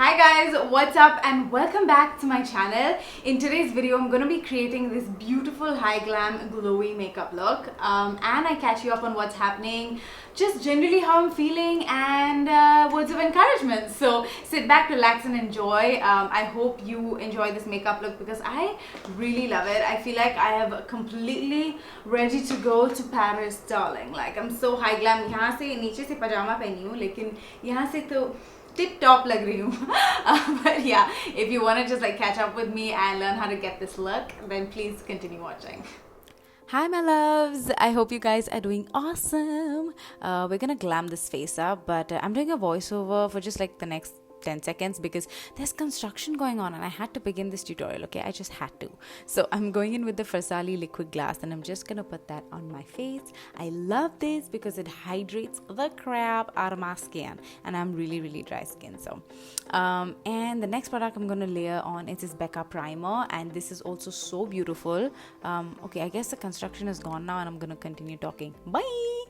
Hi guys, what's up and welcome back to my channel. In today's video, I'm going to be creating this beautiful high glam glowy makeup look and I catch you up on what's happening, just generally how I'm feeling and words of encouragement. So sit back, relax and enjoy. I hope you enjoy this makeup look because I really love it. I feel like I have completely ready to go to Paris, darling. Like I'm so high glam. यहाँ से नीचे से pajama पहनी हूँ लेकिन यहाँ से तो tip top lag rahi hu. But yeah, if you want to just like catch up with me and learn how to get this look, then please continue watching. Hi my loves, I hope you guys are doing awesome. We're gonna glam this face up, but I'm doing a voiceover for just like the next 10 seconds because there's construction going on and I had to begin this tutorial, okay? I just had to. So I'm going in with the Farsali liquid glass and I'm just gonna put that on my face. I love this because it hydrates the crap out of my skin and I'm really dry skin. So and the next product I'm gonna layer on is this BECCA primer, and this is also so beautiful. Okay, I guess the construction is gone now and I'm gonna continue talking. Bye.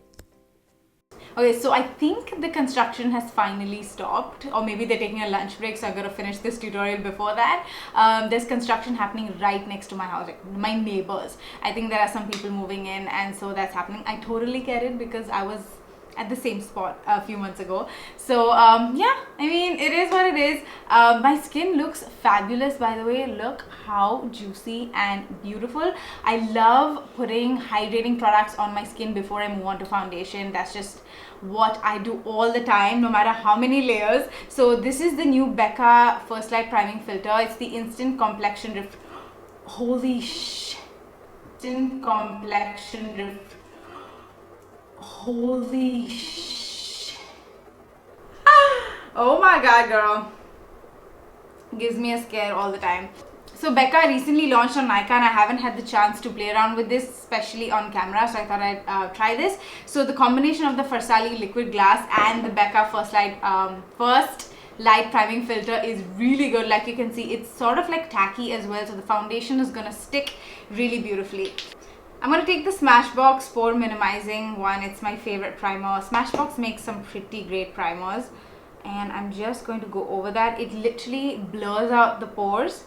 Okay, so I think the construction has finally stopped, or maybe they're taking a lunch break, so I gotta finish this tutorial before that. There's construction happening right next to my house, like my neighbors. I think there are some people moving in, and so that's happening. I totally get it because I was at the same spot a few months ago. So yeah, I mean, it is what it is. My skin looks fabulous, by the way. Look how juicy and beautiful. I love putting hydrating products on my skin before I move on to foundation. That's just what I do all the time, no matter how many layers. So this is the new BECCA First Light Priming Filter. It's the Instant Complexion Rift. Holy sh! Instant Complexion Rift. Holy sh! Oh my god, girl. Gives me a scare all the time. So BECCA recently launched on Nykaa and I haven't had the chance to play around with this, especially on camera, so I thought I'd try this. So the combination of the Farsali liquid glass and the BECCA First Light Priming Filter is really good. Like you can see, it's sort of like tacky as well, so the foundation is gonna stick really beautifully. I'm going to take the Smashbox Pore Minimizing one. It's my favorite primer. Smashbox makes some pretty great primers. And I'm just going to go over that. It literally blurs out the pores.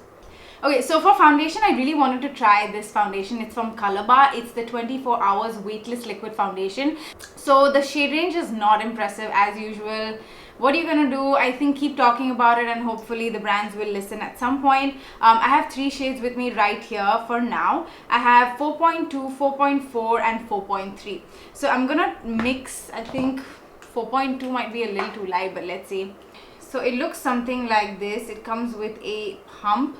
Okay, so for foundation, I really wanted to try this foundation. It's from Colorbar. It's the 24 Hours Weightless Liquid Foundation. So the shade range is not impressive as usual. What are you gonna do? I think keep talking about it and hopefully the brands will listen at some point. I have 3 shades with me right here for now. I have 4.2, 4.4 and 4.3. So I'm gonna mix. I think 4.2 might be a little too light, but let's see. So it looks something like this. It comes with a pump.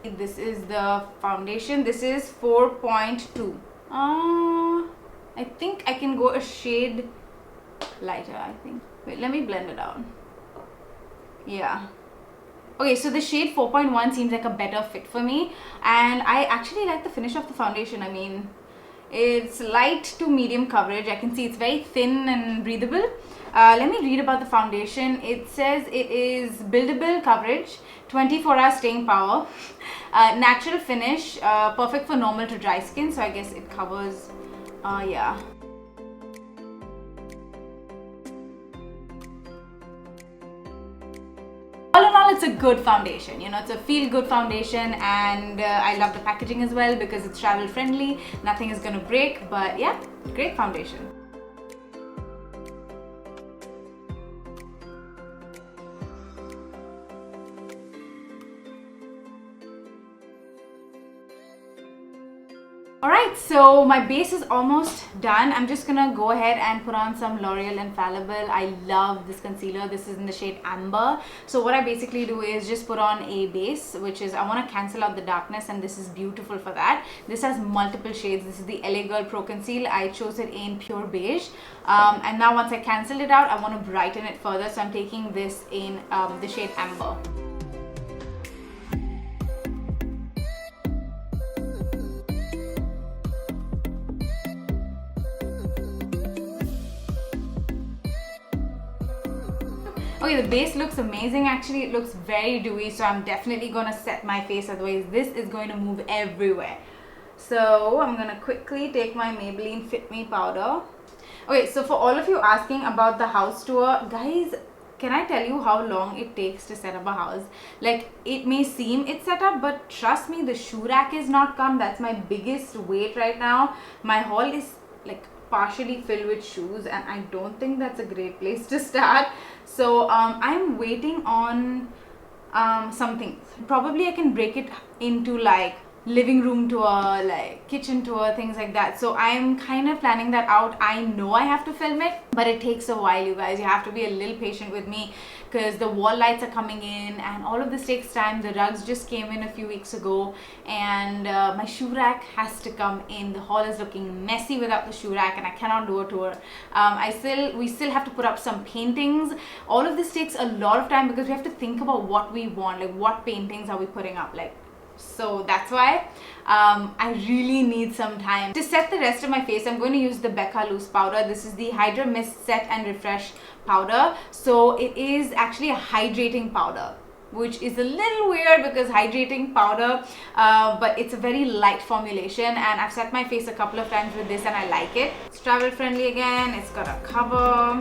This is the foundation. This is 4.2. I think I can go a shade lighter, I think. Wait, let me blend it out. Yeah. Okay, so the shade 4.1 seems like a better fit for me. And I actually like the finish of the foundation. I mean, it's light to medium coverage. I can see it's very thin and breathable. Let me read about the foundation. It says it is buildable coverage, 24-hour staying power, natural finish, perfect for normal to dry skin. So I guess it covers, yeah. All in all, it's a good foundation, you know, it's a feel-good foundation, and I love the packaging as well because it's travel friendly, nothing is gonna break, but yeah, great foundation. Alright, so my base is almost done. I'm just gonna go ahead and put on some L'Oreal Infallible. I love this concealer. This is in the shade Amber. So what I basically do is just put on a base, which is, I want to cancel out the darkness, and this is beautiful for that. This has multiple shades. This is the LA Girl Pro Conceal. I chose it in pure beige. And now once I canceled it out, I want to brighten it further. So I'm taking this in the shade Amber. Okay, the base looks amazing. Actually, it looks very dewy, so I'm definitely gonna set my face, otherwise this is going to move everywhere. So I'm gonna quickly take my Maybelline Fit Me powder. Okay, so for all of you asking about the house tour, guys, can I tell you how long it takes to set up a house? Like, it may seem it's set up, but trust me, the shoe rack is not come. That's my biggest weight right now. My haul is like partially filled with shoes, and I don't think that's a great place to start. So I'm waiting on some things. Probably I can break it into like living room tour, like kitchen tour, things like that. So I'm kind of planning that out. I know I have to film it, but it takes a while, you guys. You have to be a little patient with me because the wall lights are coming in and all of this takes time. The rugs just came in a few weeks ago, and my shoe rack has to come in. The hall is looking messy without the shoe rack, and I cannot do a tour. We still have to put up some paintings. All of this takes a lot of time because we have to think about what we want, like what paintings are we putting up, like. So that's why I really need some time. To set the rest of my face, I'm going to use the BECCA Loose Powder. This is the Hydra Mist Set and Refresh Powder. So it is actually a hydrating powder, which is a little weird because hydrating powder, but it's a very light formulation, and I've set my face a couple of times with this and I like it. It's travel friendly again. It's got a cover.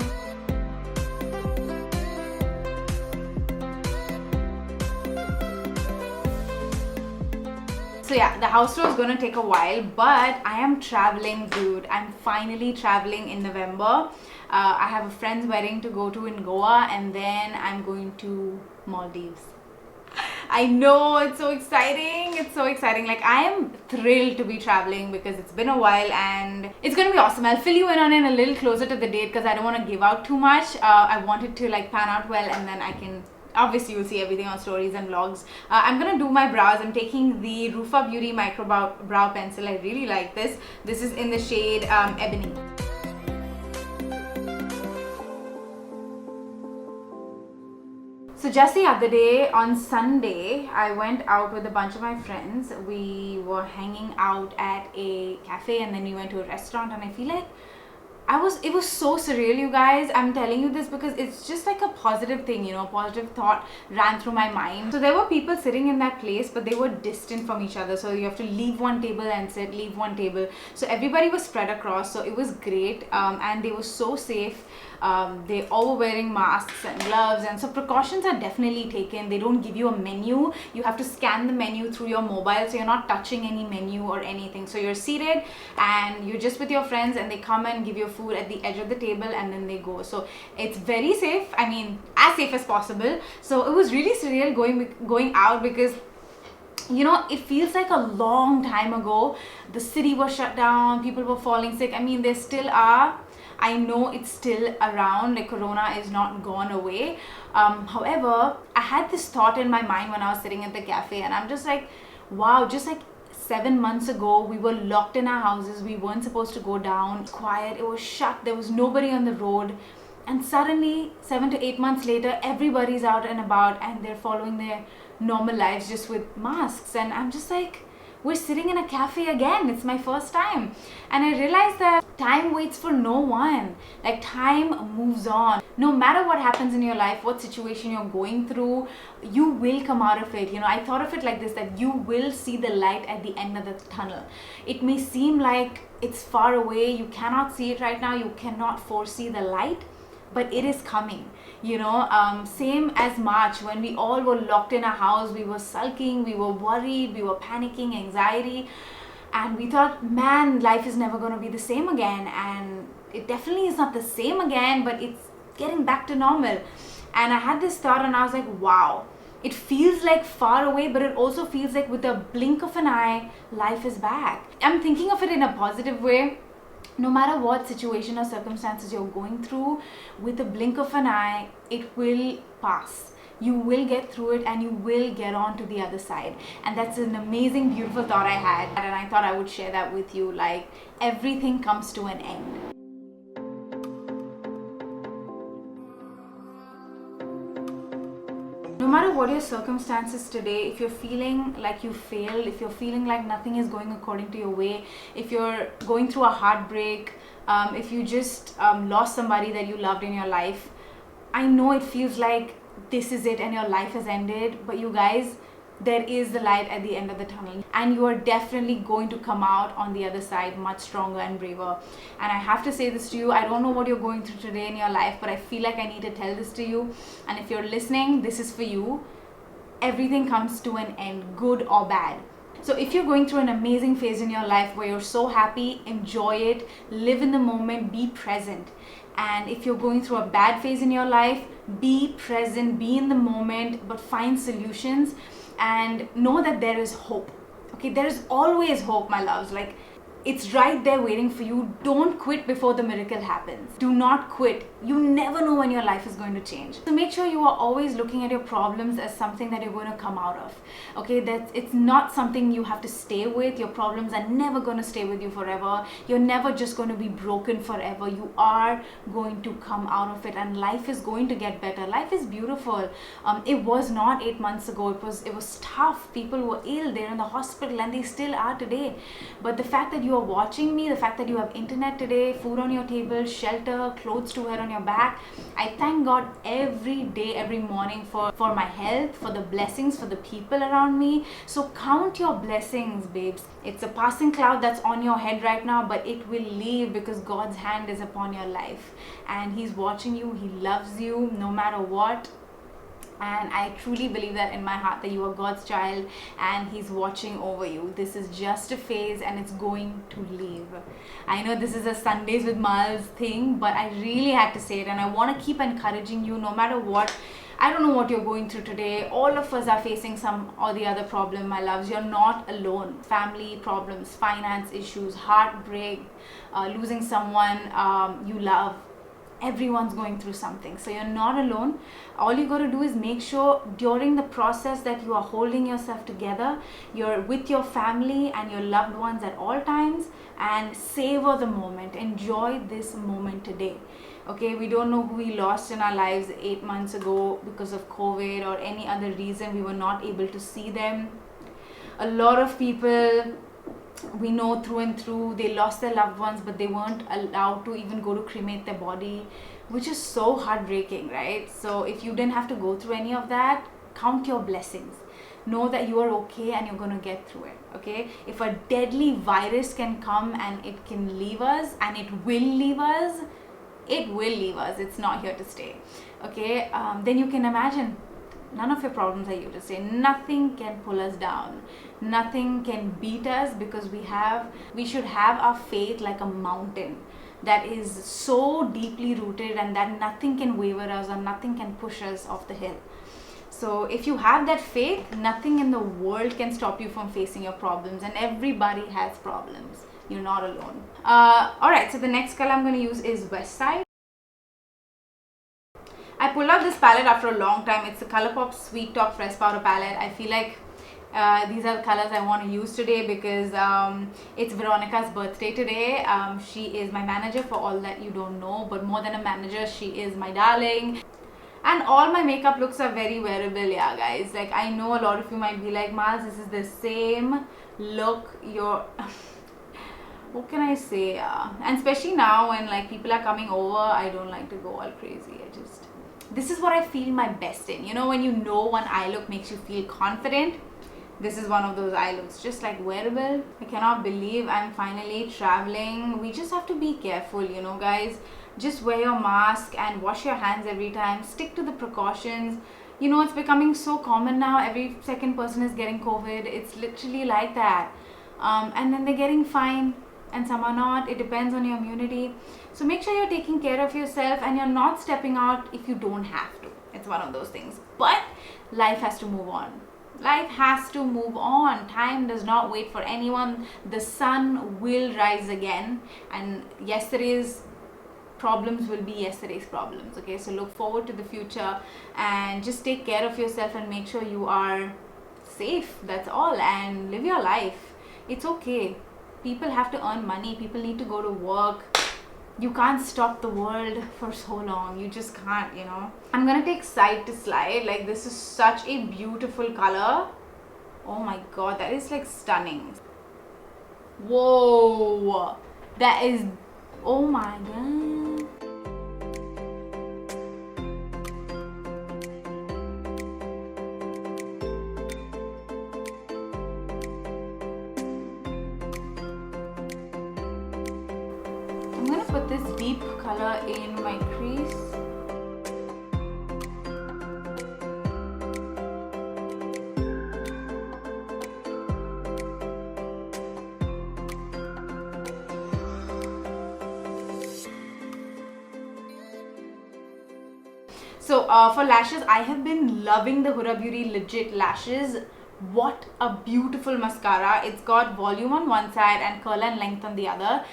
So yeah, the house tour is going to take a while, but I am traveling, dude. I'm finally traveling in November. I have a friend's wedding to go to in Goa, and then I'm going to Maldives. I know, it's so exciting. It's so exciting. Like, I am thrilled to be traveling because it's been a while and it's going to be awesome. I'll fill you in on it a little closer to the date because I don't want to give out too much. I want it to like pan out well, and then I can... Obviously, you'll see everything on stories and vlogs. I'm gonna do my brows. I'm taking the Rufa Beauty Micro Brow Pencil. I really like this. This is in the shade Ebony. So just the other day, on Sunday, I went out with a bunch of my friends. We were hanging out at a cafe, and then we went to a restaurant, and I feel like it was so surreal, you guys. I'm telling you this because it's just like a positive thing, you know, positive thought ran through my mind. So there were people sitting in that place, but they were distant from each other. So you have to leave one table and sit, leave one table. So everybody was spread across. So it was great, and they were so safe. They all were wearing masks and gloves, and so precautions are definitely taken. They don't give you a menu. You have to scan the menu through your mobile, so you're not touching any menu or anything. So you're seated and you're just with your friends, and they come and give you food at the edge of the table, and then they go. So it's very safe. I mean, as safe as possible. So it was really surreal going out because, you know, it feels like a long time ago. The city was shut down, people were falling sick. I mean, they still are. I know it's still around, like corona is not gone away. However, I had this thought in my mind when I was sitting at the cafe, and I'm just like, wow, just like 7 months ago, we were locked in our houses. We weren't supposed to go down. Quiet, it was shut, there was nobody on the road. And suddenly, 7 to 8 months later, everybody's out and about, and they're following their normal lives just with masks. And I'm just like, we're sitting in a cafe again. It's my first time. And I realized that time waits for no one. Like, time moves on. No matter what happens in your life, what situation you're going through, you will come out of it. You know, I thought of it like this, that you will see the light at the end of the tunnel. It may seem like it's far away. You cannot see it right now. You cannot foresee the light, but it is coming. You know, same as March, when we all were locked in our house, we were sulking, we were worried, we were panicking, anxiety, and we thought, man, life is never going to be the same again. And it definitely is not the same again, but it's getting back to normal. And I had this thought, and I was like, wow, it feels like far away, but it also feels like with a blink of an eye, life is back. I'm thinking of it in a positive way. No matter what situation or circumstances you're going through, with a blink of an eye, it will pass. You will get through it, and you will get on to the other side. And that's an amazing, beautiful thought I had, and I thought I would share that with you. Like, everything comes to an end. No matter what your circumstances today, if you're feeling like you failed, if you're feeling like nothing is going according to your way, if you're going through a heartbreak, if you just lost somebody that you loved in your life, I know it feels like this is it and your life has ended, but you guys, there is the light at the end of the tunnel, and you are definitely going to come out on the other side much stronger and braver. And I have to say this to you, I don't know what you're going through today in your life, but I feel like I need to tell this to you. And if you're listening, this is for you. Everything comes to an end, good or bad. So if you're going through an amazing phase in your life where you're so happy, enjoy it, live in the moment, be present. And if you're going through a bad phase in your life, be present, be in the moment, but find solutions and know that there is hope. Okay, there is always hope, my loves. Like, it's right there waiting for you. Don't quit before the miracle happens. Do not quit. You never know when your life is going to change. So make sure you are always looking at your problems as something that you're going to come out of. Okay, it's not something you have to stay with. Your problems are never going to stay with you forever. You're never just going to be broken forever. You are going to come out of it, and life is going to get better. Life is beautiful. It was not 8 months ago. It was tough. People were ill. They're in the hospital, and they still are today. But the fact that you are watching me, the fact that you have internet today, food on your table, shelter, clothes to wear on your back, I thank God every day, every morning for my health, for the blessings, for the people around me. So count your blessings, babes. It's a passing cloud that's on your head right now, but it will leave because God's hand is upon your life, and He's watching you. He loves you no matter what. And I truly believe that in my heart, that you are God's child and He's watching over you. This is just a phase and it's going to leave. I know this is a Sundays with Mal's thing, but I really had to say it, and I want to keep encouraging you no matter what. I don't know what you're going through today. All of us are facing some or the other problem, my loves. You're not alone. Family problems, finance issues, heartbreak, losing someone you love. Everyone's going through something, so you're not alone. All you got to do is make sure during the process that you are holding yourself together, you're with your family and your loved ones at all times, and savor the moment. Enjoy this moment today. Okay, we don't know who we lost in our lives 8 months ago because of COVID or any other reason we were not able to see them. A lot of people we know through and through, they lost their loved ones, but they weren't allowed to even go to cremate their body, which is so heartbreaking, right? So if you didn't have to go through any of that, count your blessings. Know that you are okay and you're going to get through it. Okay, if a deadly virus can come and it can leave us, and it will leave us, it's not here to stay. Okay, then you can imagine none of your problems are here to stay. Nothing can pull us down. Nothing can beat us, because we should have our faith like a mountain that is so deeply rooted, and that nothing can waver us or nothing can push us off the hill. So if you have that faith, nothing in the world can stop you from facing your problems, and everybody has problems. You're not alone. Alright, so the next color I'm going to use is West Side. I pulled out this palette after a long time. It's the Colourpop Sweet Talk Fresh Powder palette. I feel like these are the colors I want to use today because it's Veronica's birthday today. She is my manager, for all that you don't know, but more than a manager, she is my darling. And all my makeup looks are very wearable, yeah guys. Like, I know a lot of you might be like, Mars, this is the same look you're what can I say? And especially now when like people are coming over, I don't like to go all crazy. This is what I feel my best in. You know, when you know one eye look makes you feel confident, this is one of those eye looks, just like wearable. I cannot believe I'm finally traveling. We just have to be careful, you know guys. Just wear your mask and wash your hands every time. Stick to the precautions. You know, it's becoming so common now. Every second person is getting COVID. It's literally like that. And then they're getting fine and some are not. It depends on your immunity. So make sure you're taking care of yourself and you're not stepping out if you don't have to. It's one of those things. But life has to move on. Life has to move on. Time does not wait for anyone. The sun will rise again, and yesterday's problems will be yesterday's problems. Okay, so look forward to the future and just take care of yourself and make sure you are safe. That's all. And live your life. It's okay. People have to earn money. People need to go to work. You can't stop the world for so long. You just can't, you know. I'm gonna take Side to Slide. Like, this is such a beautiful color. Oh my god, that is like stunning. Whoa, that is, oh my god. this deep color in my crease. So for lashes, I have been loving the Huda Beauty Legit lashes. What a beautiful mascara. It's got volume on one side and curl and length on the other.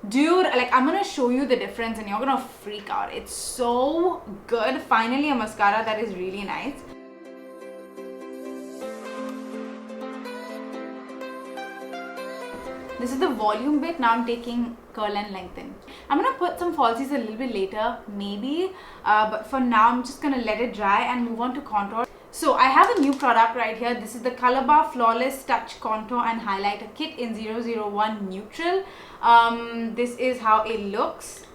Dude, like, I'm gonna show you the difference and you're gonna freak out. It's so good. Finally a mascara that is really nice. This is the volume bit. Now I'm taking curl and lengthen. I'm gonna put some falsies a little bit later, maybe, but for now I'm just gonna let it dry and move on to contour. So I have a new product right here. This is the Colorbar Flawless Touch Contour and Highlighter Kit in 001 Neutral. This is how it looks.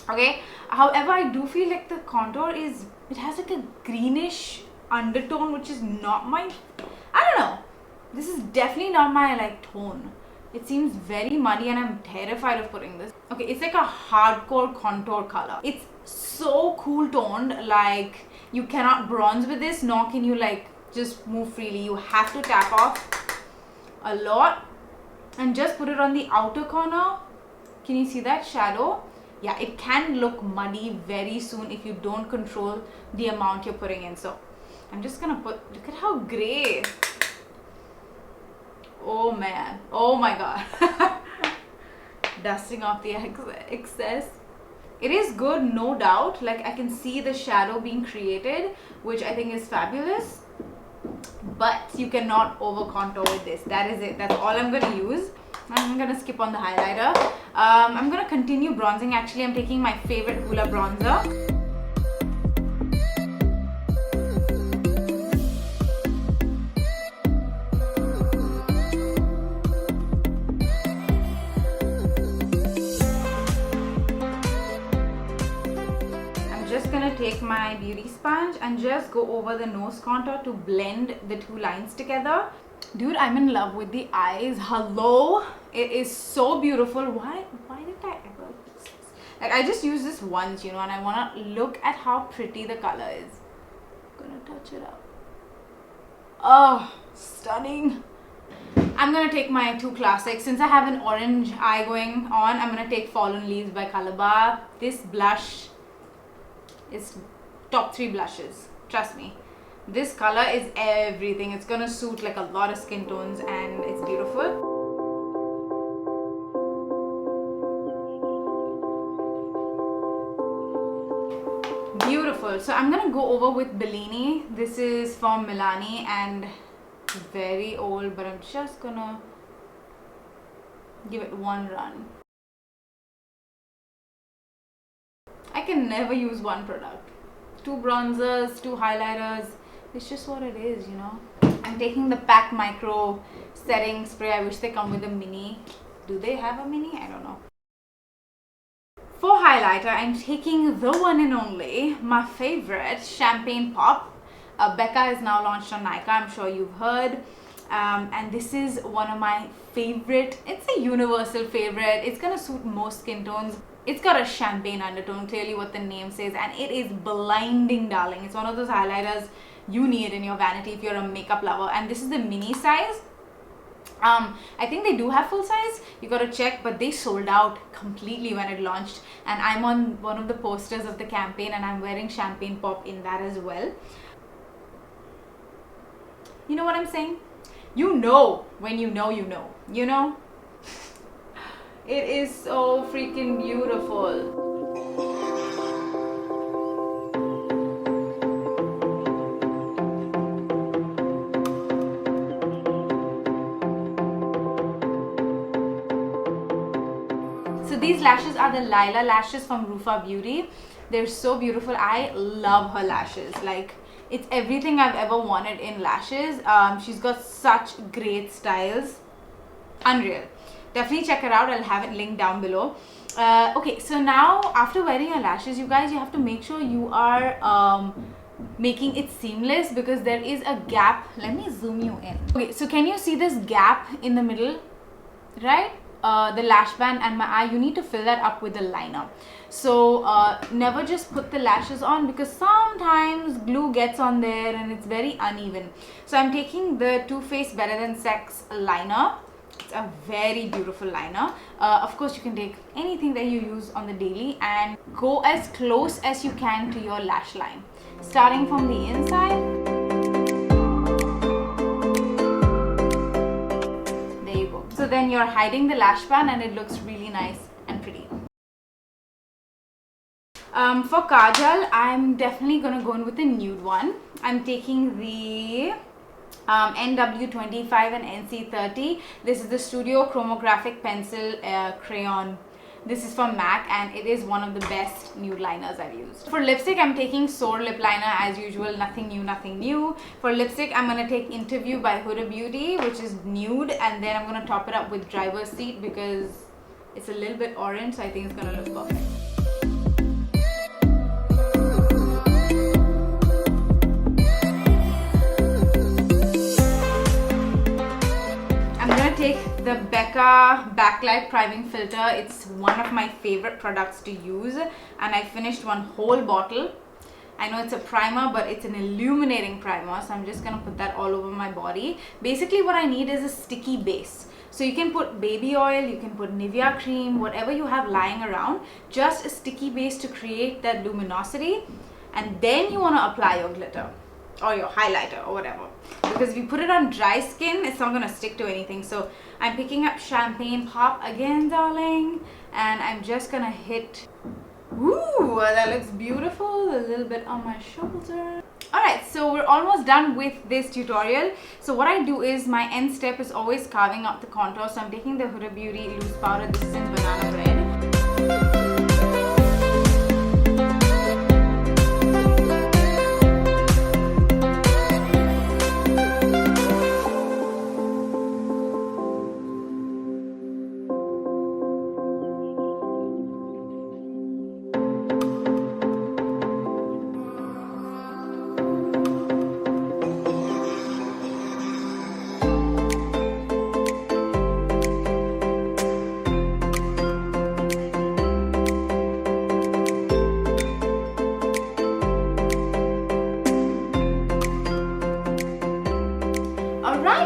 Okay, however, I do feel like the contour it has like a greenish undertone, which is not my, I don't know. This is definitely not my like tone. It seems very muddy and I'm terrified of putting this. Okay, it's like a hardcore contour color. It's so cool toned, like you cannot bronze with this, nor can you like just move freely. You have to tap off a lot and just put it on the outer corner. Can you see that shadow? Yeah, it can look muddy very soon if you don't control the amount you're putting in. So I'm just gonna put, look at how gray. Oh man, oh my god. Dusting off the excess. It is good, no doubt. Like, I can see the shadow being created, which I think is fabulous, but you cannot over contour with this. That is it. That's all I'm gonna use. I'm gonna skip on the highlighter. I'm gonna continue bronzing. Actually, I'm taking my favorite Hoola bronzer. Take my beauty sponge and just go over the nose contour to blend the two lines together. Dude, I'm in love with the eyes. Hello, it is so beautiful. Why did I ever use this? Like, I just used this once, you know, and I want to look at how pretty the color is. I'm gonna touch it up. Oh, stunning. I'm gonna take my two classics. Since I have an orange eye going on, I'm gonna take Fallen Leaves by Colorbar. This blush is top 3 blushes, trust me. This color is everything. It's gonna suit like a lot of skin tones and it's beautiful. Beautiful. So I'm gonna go over with Bellini. This is from Milani and very old, but I'm just gonna give it one run. I can never use one product. 2 bronzers, 2 highlighters. It's just what it is, you know. I'm taking the PAC Micro setting spray. I wish they come with a mini. Do they have a mini? I don't know. For highlighter, I'm taking the one and only, my favorite, Champagne Pop. BECCA is now launched on Nykaa. I'm sure you've heard. And this is one of my favorite. It's a universal favorite. It's gonna suit most skin tones. It's got a champagne undertone, clearly what the name says, and it is blinding, darling. It's one of those highlighters you need in your vanity if you're a makeup lover. And this is the mini size. I think they do have full size. You gotta check, but they sold out completely when it launched. And I'm on one of the posters of the campaign, and I'm wearing Champagne Pop in that as well. You know what I'm saying? You know when you know you know. You know? It is so freaking beautiful. So these lashes are the Lylah lashes from Rufa Beauty. They're so beautiful. I love her lashes. Like, it's everything I've ever wanted in lashes. She's got such great styles. Unreal. Definitely check her out. I'll have it linked down below. Okay, so now after wearing your lashes, you guys, you have to make sure you are making it seamless because there is a gap. Let me zoom you in. Okay, so can you see this gap in the middle? Right? the lash band and my eye, you need to fill that up with the liner. So never just put the lashes on, because sometimes glue gets on there and it's very uneven. So I'm taking the Too Faced Better Than Sex liner. It's a very beautiful liner. Of course, you can take anything that you use on the daily and go as close as you can to your lash line, starting from the inside. There you go. So then you're hiding the lash band and it looks really nice and pretty. For kajal, I'm definitely gonna go in with a nude one. I'm taking the NW25 and NC30. This is the Studio Chromographic Pencil Crayon. This is from MAC and it is one of the best nude liners I've used. For lipstick, I'm taking Soar lip liner as usual. Nothing new, nothing new. For lipstick, I'm going to take Interview by Huda Beauty, which is nude, and then I'm going to top it up with Driver's Seat because it's a little bit orange, so I think it's going to look perfect. Take the BECCA Backlight Priming Filter. It's one of my favorite products to use, and I finished one whole bottle. I know it's a primer, but it's an illuminating primer, so I'm just gonna put that all over my body. Basically what I need is a sticky base. So you can put baby oil, you can put Nivea cream, whatever you have lying around, just a sticky base to create that luminosity, and then you want to apply your glitter or your highlighter or whatever, because if you put it on dry skin, it's not gonna stick to anything. So I'm picking up Champagne Pop again, darling, and I'm just gonna hit. Ooh, that looks beautiful. A little bit on my shoulder. Alright, so we're almost done with this tutorial. So what I do is, my end step is always carving out the contour. So I'm taking the Huda Beauty loose powder. This is in Banana Bread.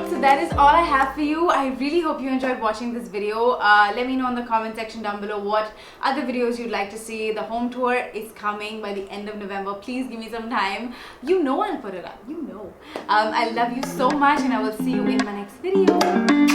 So that is all I have for you. I really hope you enjoyed watching this video. Let me know in the comment section down below what other videos you'd like to see. The home tour is coming by the end of November. Please give me some time. You know I'll put it up. You know. I love you so much, and I will see you in my next video.